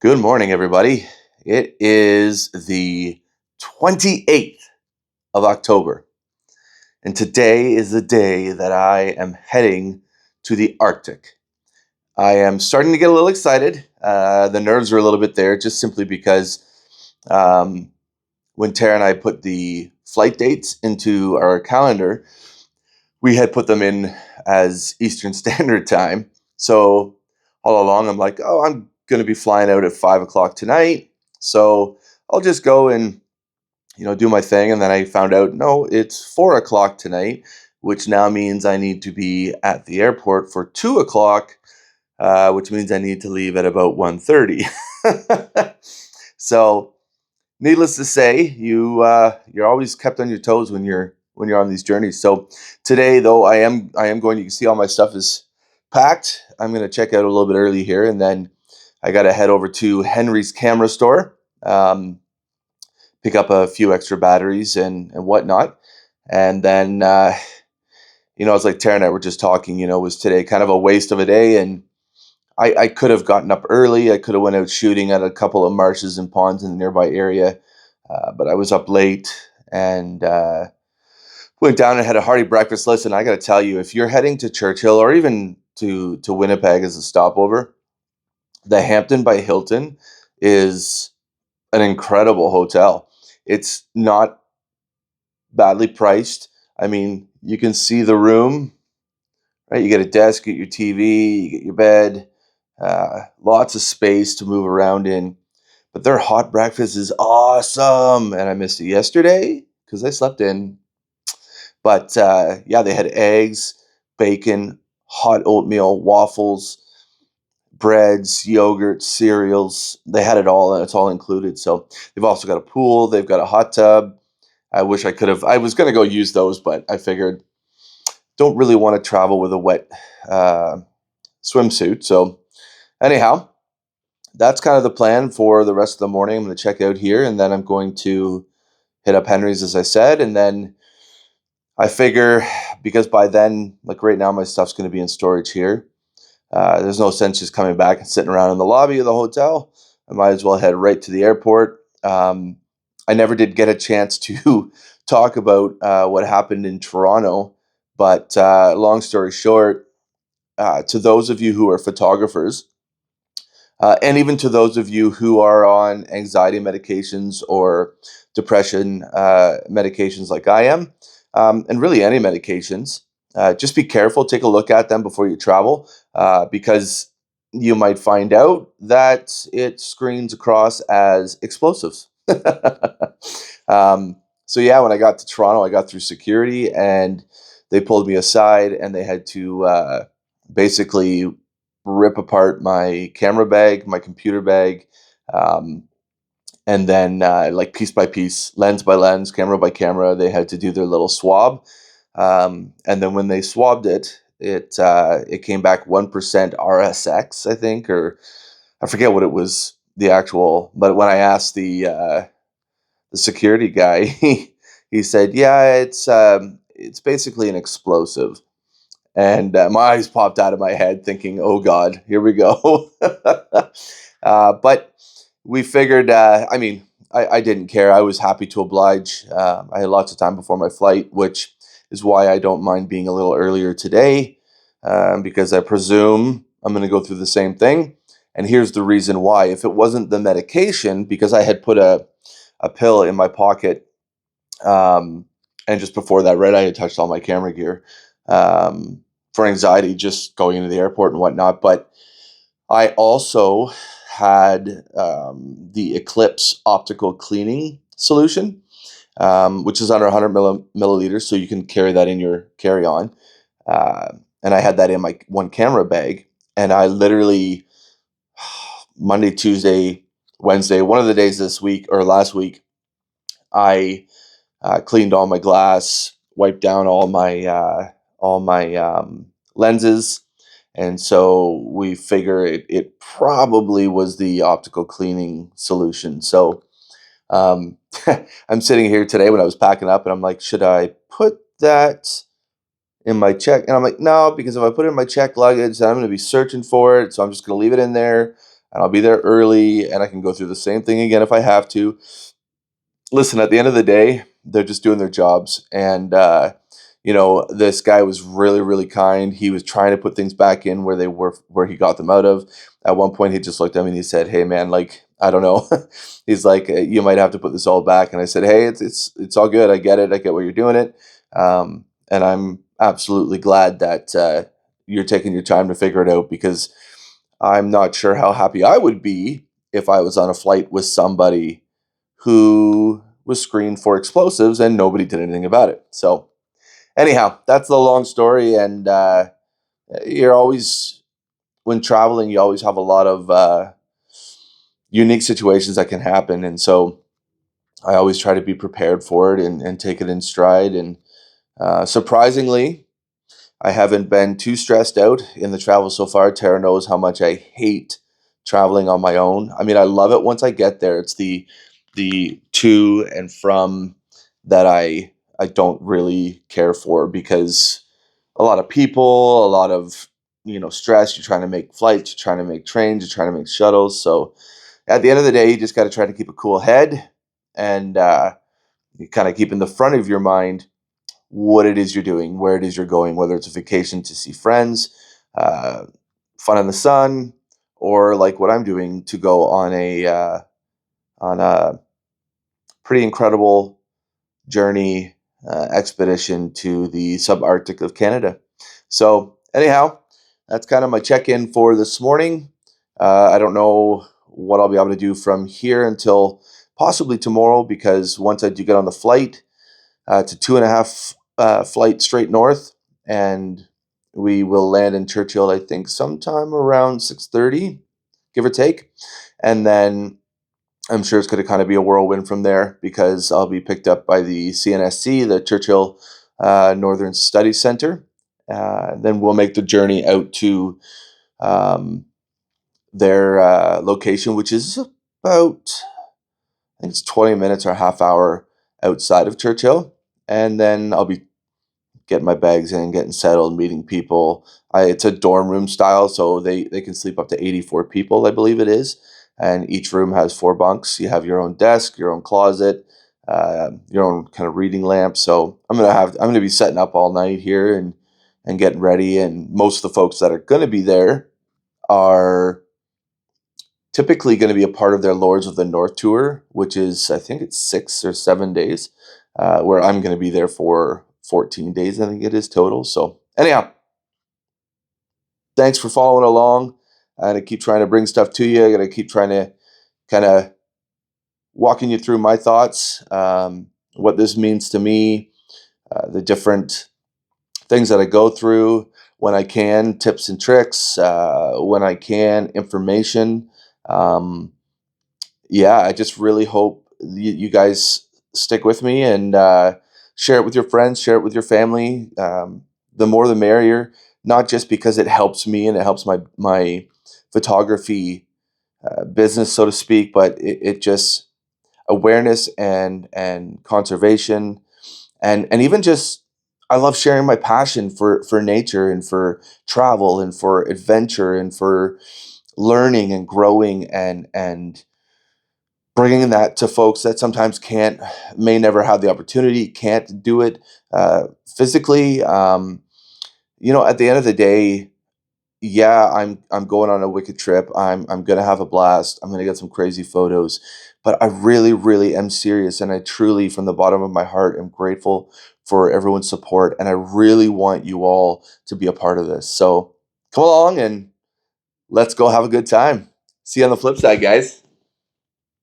Good morning, everybody. It is the 28th of October, and today is the day that I am heading to the Arctic. I am starting to get a little excited. The nerves are a little bit there, just simply because um, when Tara and I put the flight dates into our calendar, we had put them in as Eastern Standard Time. So all along, I'm like, oh, I'm going to be flying out at 5 o'clock tonight. So I'll just go and do my thing. And then I found out, no, it's 4 o'clock tonight, which now means I need to be at the airport for 2 o'clock, which means I need to leave at about 1:30. So needless to say, you're always kept on your toes when you're on these journeys. So today, though, I am going. You can see all my stuff is packed. I'm going to check out a little bit early here, and then I got to head over to Henry's camera store, pick up a few extra batteries and whatnot, and then it's like Tara and I were just talking. Was today kind of a waste of a day, and I could have gotten up early. I could have went out shooting at a couple of marshes and ponds in the nearby area, but I was up late and went down and had a hearty breakfast. Listen, I got to tell you, if you're heading to Churchill or even to Winnipeg as a stopover, the Hampton by Hilton is an incredible hotel. It's not badly priced. I mean, you can see the room, right? You get a desk, you get your TV, you get your bed, lots of space to move around in. But their hot breakfast is awesome, and I missed it yesterday because I slept in. But yeah, they had eggs, bacon, hot oatmeal, waffles, breads, yogurt, cereals. They had it all, and it's all included. So they've also got a pool. They've got a hot tub. I wish I could have. I was going to go use those, but I figured don't really want to travel with a wet swimsuit. So anyhow, that's kind of the plan for the rest of the morning. I'm going to check out here, and then I'm going to hit up Henry's, as I said, and then I figure because by then, like right now, my stuff's going to be in storage here. There's no sense just coming back and sitting around in the lobby of the hotel. I might as well head right to the airport. I never did get a chance to talk about what happened in Toronto, but long story short, to those of you who are photographers, and even to those of you who are on anxiety medications or depression medications like I am, and really any medications, just be careful. Take a look at them before you travel, because you might find out that it screens across as explosives. um, so yeah, when I got to Toronto, I got through security and they pulled me aside and they had to basically rip apart my camera bag, my computer bag, um, and then like piece by piece, lens by lens, camera by camera, they had to do their little swab. And then when they swabbed it, it came back 1% RSX, I think, or I forget what it was the actual. But when I asked the security guy, he said, "Yeah, it's basically an explosive." And my eyes popped out of my head, thinking, "Oh God, here we go." But we figured. I mean, I didn't care. I was happy to oblige. I had lots of time before my flight, which is why I don't mind being a little earlier today, because I presume I'm going to go through the same thing. And here's the reason why: if it wasn't the medication, because I had put a pill in my pocket, and just before that, right, I had touched all my camera gear. For anxiety, just going into the airport and whatnot. But I also had the Eclipse optical cleaning solution, which is under 100 milliliters, so you can carry that in your carry-on. Uh, and I had that in my one camera bag, and I literally Monday, Tuesday, Wednesday, one of the days this week or last week, I cleaned all my glass, wiped down all my lenses, and so we figure it probably was the optical cleaning solution. So um, I'm sitting here today when I was packing up, and I'm like, should I put that in my check? And I'm like, no, because if I put it in my check luggage, then I'm going to be searching for it. So I'm just going to leave it in there. and I'll be there early, and I can go through the same thing again if I have to. Listen, at the end of the day, they're just doing their jobs. And, this guy was really, really kind. He was trying to put things back in where they were, where he got them out of. At one point, he just looked at me and he said, "Hey, man, like, I don't know." He's like, "You might have to put this all back." And I said, "Hey, it's all good. I get it. I get why you're doing it. And I'm absolutely glad that you're taking your time to figure it out, because I'm not sure how happy I would be if I was on a flight with somebody who was screened for explosives and nobody did anything about it." So, anyhow, that's the long story. And you're always, when traveling, you always have a lot of unique situations that can happen. And so I always try to be prepared for it, and take it in stride. And surprisingly, I haven't been too stressed out in the travel so far. Tara knows how much I hate traveling on my own. I mean, I love it once I get there. It's the to and from that I don't really care for, because a lot of people, a lot of stress. You're trying to make flights, you're trying to make trains, you're trying to make shuttles. So at the end of the day, you just got to try to keep a cool head, and you kind of keep in the front of your mind what it is you're doing, where it is you're going, whether it's a vacation to see friends, uh, fun in the sun, or like what I'm doing, to go on a pretty incredible journey, expedition to the subarctic of Canada. So anyhow, that's kind of my check-in for this morning. I don't know what I'll be able to do from here until possibly tomorrow, because once I do get on the flight, it's a 2.5 flight straight north, and we will land in Churchill, I think, sometime around 6:30, give or take. And then I'm sure it's going to kind of be a whirlwind from there, because I'll be picked up by the CNSC, the Churchill Northern Studies Center. Then we'll make the journey out to um, their location, which is about, I think it's 20 minutes or a half hour outside of Churchill. And then I'll be getting my bags in, getting settled, meeting people. It's a dorm room style, so they can sleep up to 84 people, I believe it is. And each room has 4 bunks. You have your own desk, your own closet, your own kind of reading lamp. So I'm gonna be setting up all night here, and getting ready. And most of the folks that are gonna be there are typically going to be a part of their Lords of the North tour, which is, I think it's 6 or 7 days, where I'm going to be there for 14 days, I think it is total. So anyhow, thanks for following along. I'm going to keep trying to bring stuff to you. I'm going to keep trying to kind of walking you through my thoughts, what this means to me, the different things that I go through when I can, tips and tricks, when I can, information. Um, yeah, I just really hope you guys stick with me, and share it with your friends, share it with your family. The more the merrier, not just because it helps me and it helps my photography business, so to speak, but it just awareness and conservation, and even just, I love sharing my passion for nature, and for travel, and for adventure, and for learning and growing, and bringing that to folks that sometimes may never have the opportunity, can't do it physically. At the end of the day, yeah, I'm going on a wicked trip. I'm gonna have a blast. I'm gonna get some crazy photos, but I really, really am serious, and I truly, from the bottom of my heart, am grateful for everyone's support, and I really want you all to be a part of this. So come along and let's go have a good time. See you on the flip side, guys.